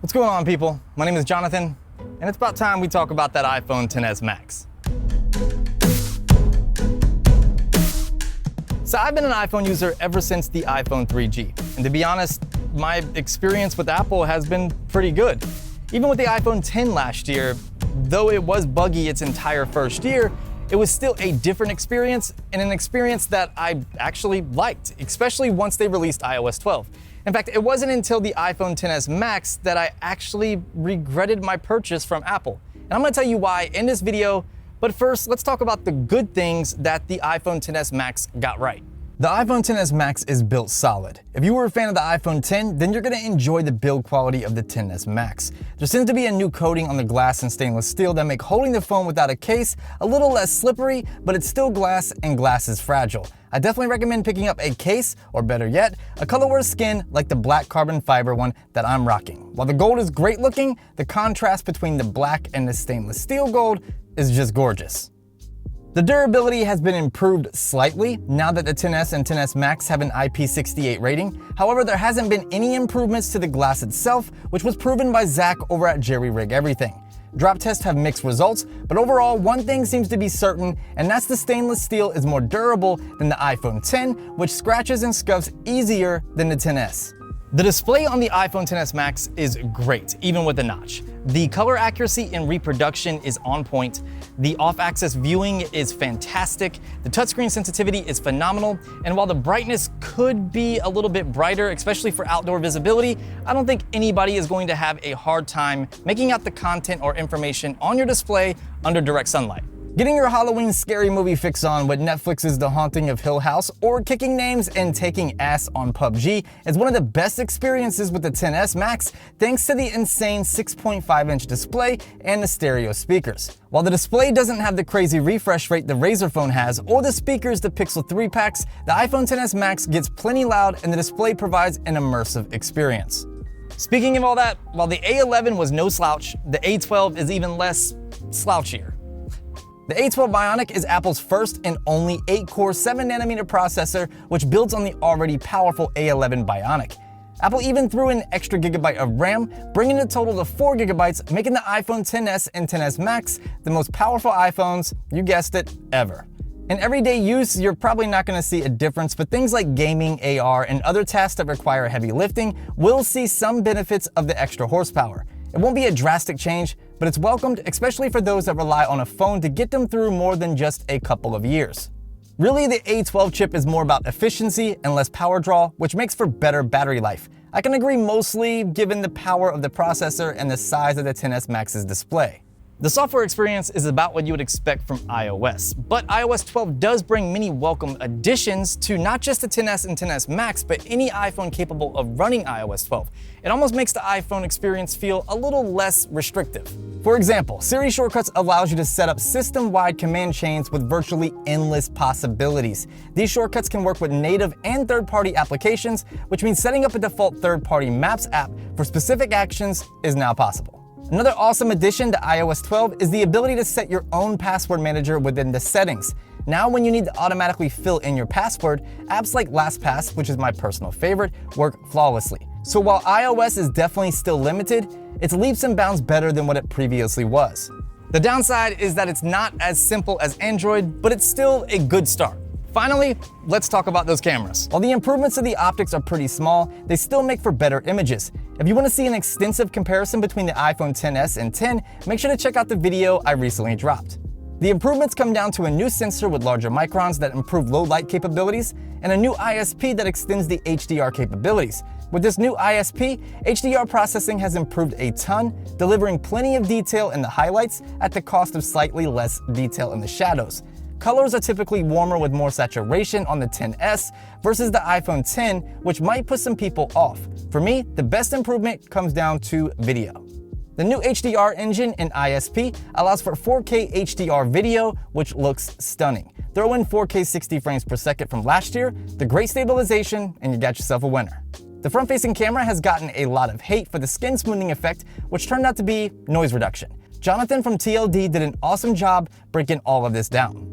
What's going on, people? My name is Jonathan, and it's about time we talk about that iPhone XS Max. So I've been an iPhone user ever since the iPhone 3G, and to be honest, my experience with Apple has been pretty good. Even with the iPhone X last year, though it was buggy its entire first year, it was still a different experience, and an experience that I actually liked, especially once they released iOS 12. In fact, it wasn't until the iPhone XS Max that I actually regretted my purchase from Apple. And I'm gonna tell you why in this video, but first, let's talk about the good things that the iPhone XS Max got right. The iPhone XS Max is built solid. If you were a fan of the iPhone X, then you're gonna enjoy the build quality of the XS Max. There seems to be a new coating on the glass and stainless steel that make holding the phone without a case a little less slippery, but it's still glass and glass is fragile. I definitely recommend picking up a case, or better yet, a colorware skin like the black carbon fiber one that I'm rocking. While the gold is great looking, the contrast between the black and the stainless steel gold is just gorgeous. The durability has been improved slightly now that the XS and XS Max have an IP68 rating. However, there hasn't been any improvements to the glass itself, which was proven by Zach over at Jerry Rig Everything. Drop tests have mixed results, but overall, one thing seems to be certain, and that's the stainless steel is more durable than the iPhone X, which scratches and scuffs easier than the XS. The display on the iPhone XS Max is great, even with the notch. The color accuracy and reproduction is on point. The off-axis viewing is fantastic. The touchscreen sensitivity is phenomenal. And while the brightness could be a little bit brighter, especially for outdoor visibility, I don't think anybody is going to have a hard time making out the content or information on your display under direct sunlight. Getting your Halloween scary movie fix on with Netflix's The Haunting of Hill House or kicking names and taking ass on PUBG is one of the best experiences with the XS Max thanks to the insane 6.5-inch display and the stereo speakers. While the display doesn't have the crazy refresh rate the Razer phone has or the speakers the Pixel 3 packs, the iPhone XS Max gets plenty loud and the display provides an immersive experience. Speaking of all that, while the A11 was no slouch, the A12 is even less slouchier. The A12 Bionic is Apple's first and only 8-core 7nm processor, which builds on the already powerful A11 Bionic. Apple even threw in an extra gigabyte of RAM, bringing the total to 4 gigabytes, making the iPhone XS and XS Max the most powerful iPhones, you guessed it, ever. In everyday use, you're probably not going to see a difference, but things like gaming, AR, and other tasks that require heavy lifting will see some benefits of the extra horsepower. It won't be a drastic change, but it's welcomed, especially for those that rely on a phone to get them through more than just a couple of years. Really, the A12 chip is more about efficiency and less power draw, which makes for better battery life. I can agree mostly given the power of the processor and the size of the XS Max's display. The software experience is about what you would expect from iOS, but iOS 12 does bring many welcome additions to not just the XS and XS Max, but any iPhone capable of running iOS 12. It almost makes the iPhone experience feel a little less restrictive. For example, Siri Shortcuts allows you to set up system-wide command chains with virtually endless possibilities. These shortcuts can work with native and third-party applications, which means setting up a default third-party Maps app for specific actions is now possible. Another awesome addition to iOS 12 is the ability to set your own password manager within the settings. Now when you need to automatically fill in your password, apps like LastPass, which is my personal favorite, work flawlessly. So while iOS is definitely still limited, it's leaps and bounds better than what it previously was. The downside is that it's not as simple as Android, but it's still a good start. Finally, let's talk about those cameras. While the improvements to the optics are pretty small, they still make for better images. If you want to see an extensive comparison between the iPhone XS and X, make sure to check out the video I recently dropped. The improvements come down to a new sensor with larger microns that improve low light capabilities and a new ISP that extends the HDR capabilities. With this new ISP, HDR processing has improved a ton, delivering plenty of detail in the highlights at the cost of slightly less detail in the shadows. Colors are typically warmer with more saturation on the XS versus the iPhone X, which might put some people off. For me, the best improvement comes down to video. The new HDR engine in ISP allows for 4K HDR video, which looks stunning. Throw in 4K 60 frames per second from last year, the great stabilization, and you got yourself a winner. The front-facing camera has gotten a lot of hate for the skin smoothing effect, which turned out to be noise reduction. Jonathan from TLD did an awesome job breaking all of this down.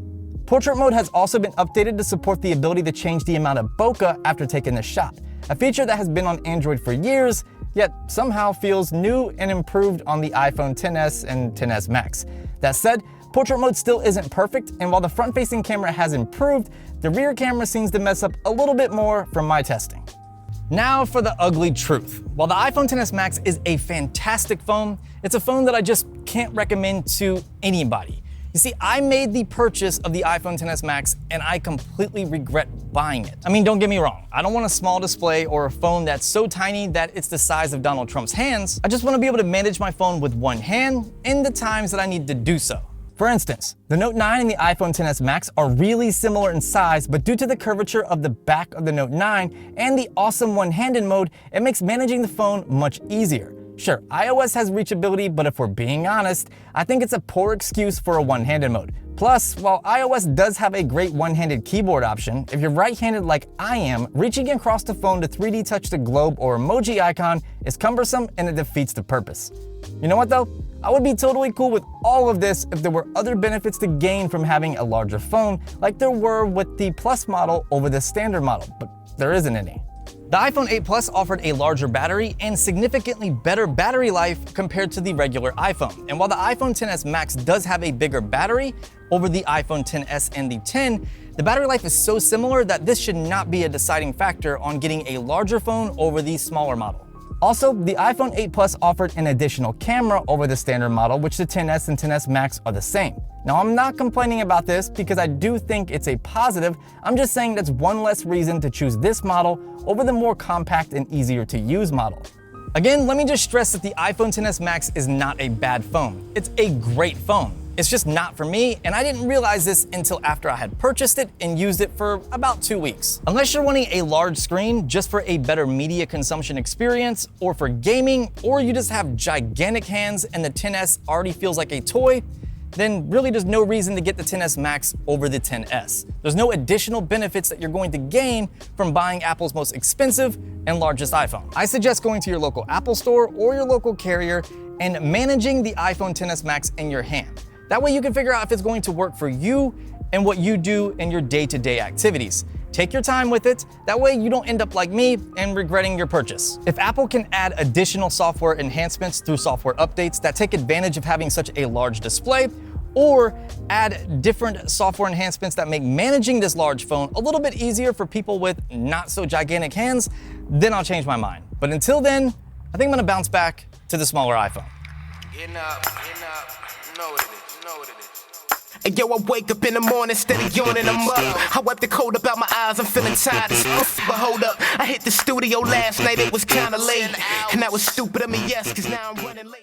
Portrait mode has also been updated to support the ability to change the amount of bokeh after taking the shot, a feature that has been on Android for years yet somehow feels new and improved on the iPhone XS and XS Max. That said, portrait mode still isn't perfect, and while the front-facing camera has improved, the rear camera seems to mess up a little bit more from my testing. Now for the ugly truth. While the iPhone XS Max is a fantastic phone, it's a phone that I just can't recommend to anybody. You see, I made the purchase of the iPhone XS Max and I completely regret buying it. I mean, don't get me wrong, I don't want a small display or a phone that's so tiny that it's the size of Donald Trump's hands. I just want to be able to manage my phone with one hand in the times that I need to do so. For instance, the Note 9 and the iPhone XS Max are really similar in size, but due to the curvature of the back of the Note 9 and the awesome one-handed mode, it makes managing the phone much easier. Sure, iOS has reachability, but if we're being honest, I think it's a poor excuse for a one-handed mode. Plus, while iOS does have a great one-handed keyboard option, if you're right-handed like I am, reaching across the phone to 3D touch the globe or emoji icon is cumbersome and it defeats the purpose. You know what though? I would be totally cool with all of this if there were other benefits to gain from having a larger phone, like there were with the Plus model over the standard model, but there isn't any. The iPhone 8 Plus offered a larger battery and significantly better battery life compared to the regular iPhone. And while the iPhone XS Max does have a bigger battery over the iPhone XS and the 10, the battery life is so similar that this should not be a deciding factor on getting a larger phone over the smaller model. Also, the iPhone 8 Plus offered an additional camera over the standard model, which the XS and XS Max are the same. Now, I'm not complaining about this because I do think it's a positive. I'm just saying that's one less reason to choose this model over the more compact and easier to use model. Again, let me just stress that the iPhone XS Max is not a bad phone. It's a great phone. It's just not for me, and I didn't realize this until after I had purchased it and used it for about 2 weeks. Unless you're wanting a large screen just for a better media consumption experience, or for gaming, or you just have gigantic hands and the XS already feels like a toy, then really there's no reason to get the XS Max over the XS. There's no additional benefits that you're going to gain from buying Apple's most expensive and largest iPhone. I suggest going to your local Apple store or your local carrier and managing the iPhone XS Max in your hand. That way you can figure out if it's going to work for you and what you do in your day-to-day activities. Take your time with it, that way you don't end up like me and regretting your purchase. If Apple can add additional software enhancements through software updates that take advantage of having such a large display, or add different software enhancements that make managing this large phone a little bit easier for people with not so gigantic hands, then I'll change my mind. But until then, I think I'm gonna bounce back to the smaller iPhone. Getting up, you know what it is. And yo, I wake up in the morning, steady yawning, I'm up. I wipe the cold up out my eyes, I'm feeling tired as fuck. But hold up, I hit the studio last night, it was kinda late. And that was stupid of me, yes, cause now I'm running late.